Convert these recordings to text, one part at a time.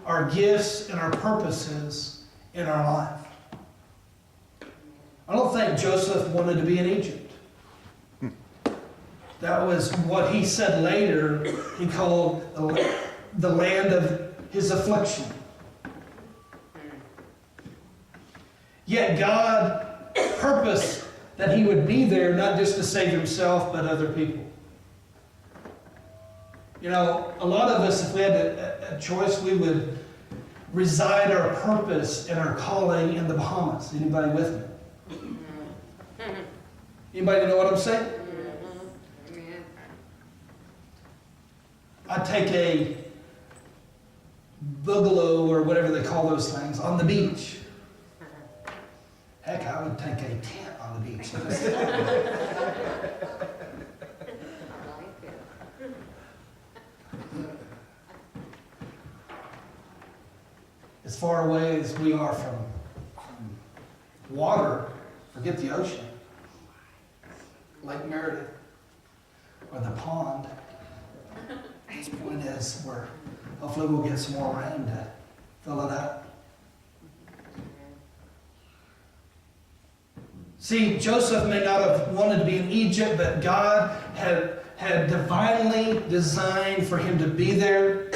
our gifts and our purposes in our life. I don't think Joseph wanted to be in Egypt. That was what he said later. He called the land of his affliction. Yet God purposed that he would be there not just to save himself, but other people. You know, a lot of us, if we had a choice, we would reside our purpose and our calling in the Bahamas. Anybody with me? Anybody know what I'm saying? I'd take a bungalow or whatever they call those things on the beach. Heck, I would take a tent on the beach. As far away as we are from water, forget the ocean, Lake Meredith, or the pond. The point is, hopefully we'll get some more rain to fill it up. See, Joseph may not have wanted to be in Egypt, but God had divinely designed for him to be there.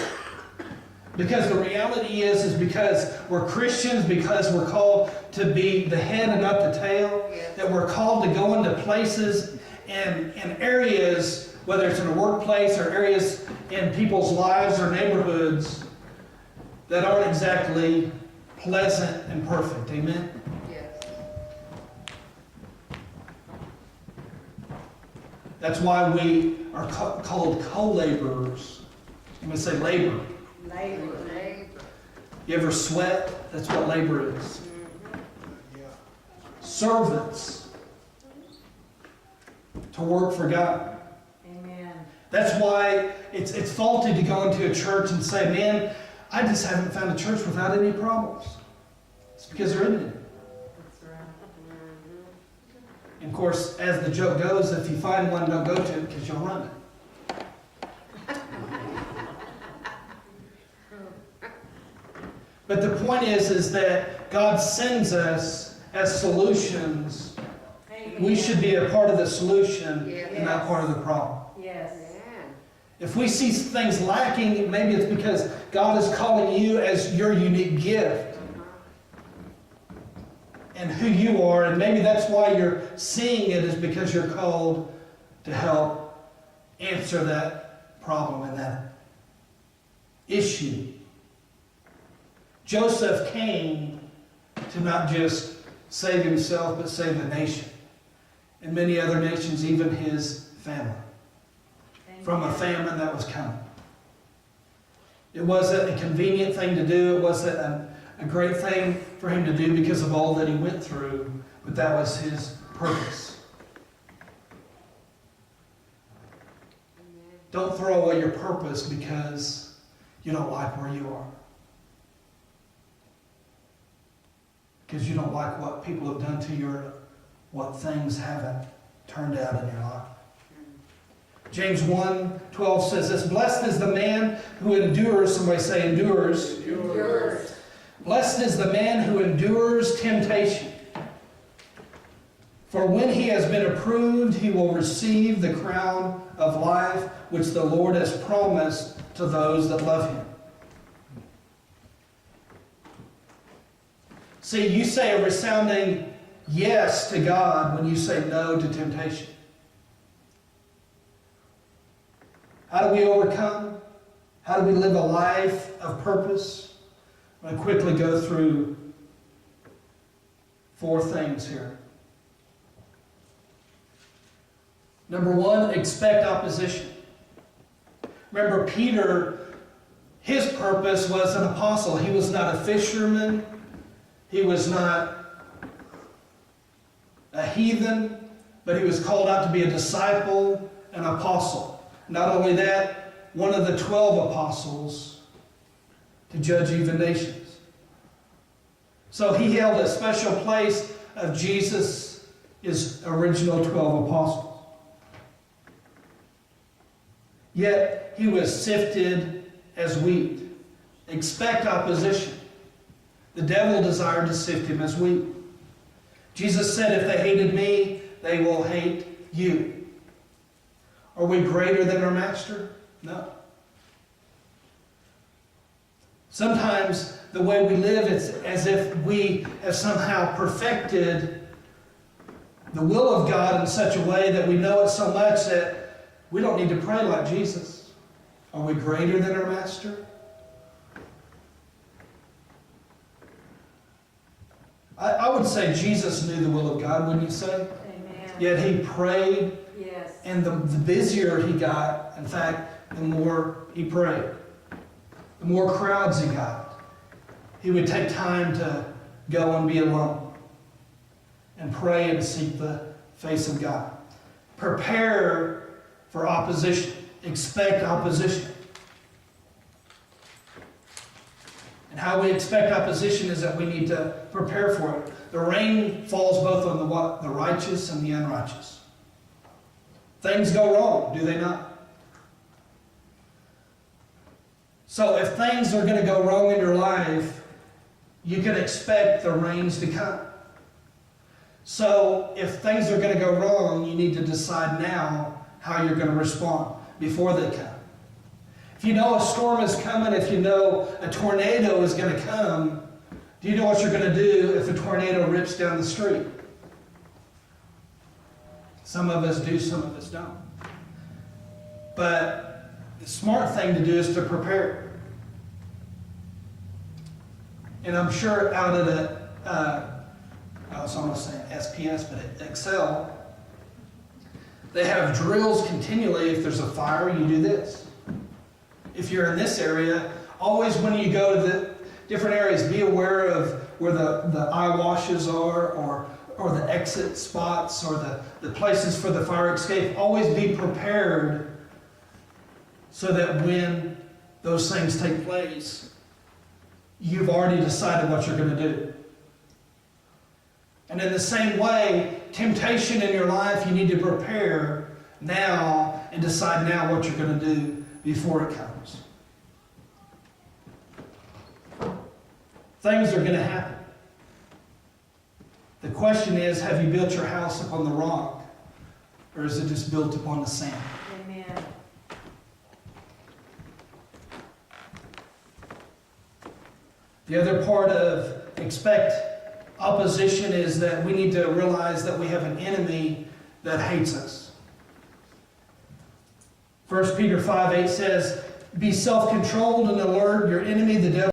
Because the reality is because we're Christians, because we're called to be the head and not the tail, that we're called to go into places and areas, whether it's in a workplace or areas in people's lives or neighborhoods, that aren't exactly pleasant and perfect. Amen? Yes. That's why we are called co-laborers. You would say labor. Labor. You ever sweat? That's what labor is. Servants to work for God. Amen. That's why it's faulty to go into a church and say, man, I just haven't found a church without any problems. It's because there isn't any. That's right. And of course, as the joke goes, if you find one, don't go to it because you'll run it. But the point is that God sends us as solutions. Amen. We should be a part of the solution and not Yes. part of the problem. Yes. If we see things lacking, maybe it's because God is calling you as your unique gift and who you are, and maybe that's why you're seeing it, is because you're called to help answer that problem and that issue. Joseph came to not just save himself, but save the nation. And many other nations, even his family, from a famine that was coming. It wasn't a convenient thing to do. It wasn't a great thing for him to do because of all that he went through, but that was his purpose. Don't throw away your purpose because you don't like where you are. Because you don't like what people have done to you or what things haven't turned out in your life. James 1:12 says this: blessed is the man who endures, somebody say endures. Endures. Blessed is the man who endures temptation. For when he has been approved, he will receive the crown of life which the Lord has promised to those that love him. See, you say a resounding yes to God when you say no to temptation. How do we overcome? How do we live a life of purpose? I'm going to quickly go through 4 things here. Number 1, expect opposition. Remember, Peter, his purpose was an apostle. He was not a fisherman. He was not a heathen, but he was called out to be a disciple, an apostle. Not only that, one of the 12 apostles to judge even nations. So he held a special place of Jesus' original 12 apostles. Yet he was sifted as wheat. Expect opposition. The devil desired to sift him as wheat. Jesus said, if they hated me, they will hate you. Are we greater than our master? No. Sometimes the way we live is as if we have somehow perfected the will of God in such a way that we know it so much that we don't need to pray like Jesus. Are we greater than our master? I would say Jesus knew the will of God, wouldn't you say? Amen. Yet he prayed, Yes. and the busier he got, in fact, the more he prayed. The more crowds he got. He would take time to go and be alone and pray and seek the face of God. Prepare for opposition. Expect opposition. And how we expect opposition is that we need to prepare for it. The rain falls both on the righteous and the unrighteous. Things go wrong, do they not? So if things are going to go wrong in your life, you can expect the rains to come. So if things are going to go wrong, you need to decide now how you're going to respond before they come. If you know a storm is coming, if you know a tornado is going to come, do you know what you're going to do if a tornado rips down the street? Some of us do, some of us don't. But the smart thing to do is to prepare. And I'm sure out of the, I was almost saying SPS, but at Excel, they have drills continually. If there's a fire, you do this. If you're in this area, always when you go to the different areas, be aware of where the eye washes are, or the exit spots, or the places for the fire escape. Always be prepared so that when those things take place, you've already decided what you're going to do. And in the same way, temptation in your life, you need to prepare now and decide now what you're going to do before it comes. Things are going to happen. The question is, have you built your house upon the rock, or is it just built upon the sand? Amen. The other part of expect opposition is that we need to realize that we have an enemy that hates us. 1 Peter 5:8 says, be self-controlled and alert. Your enemy, the devil,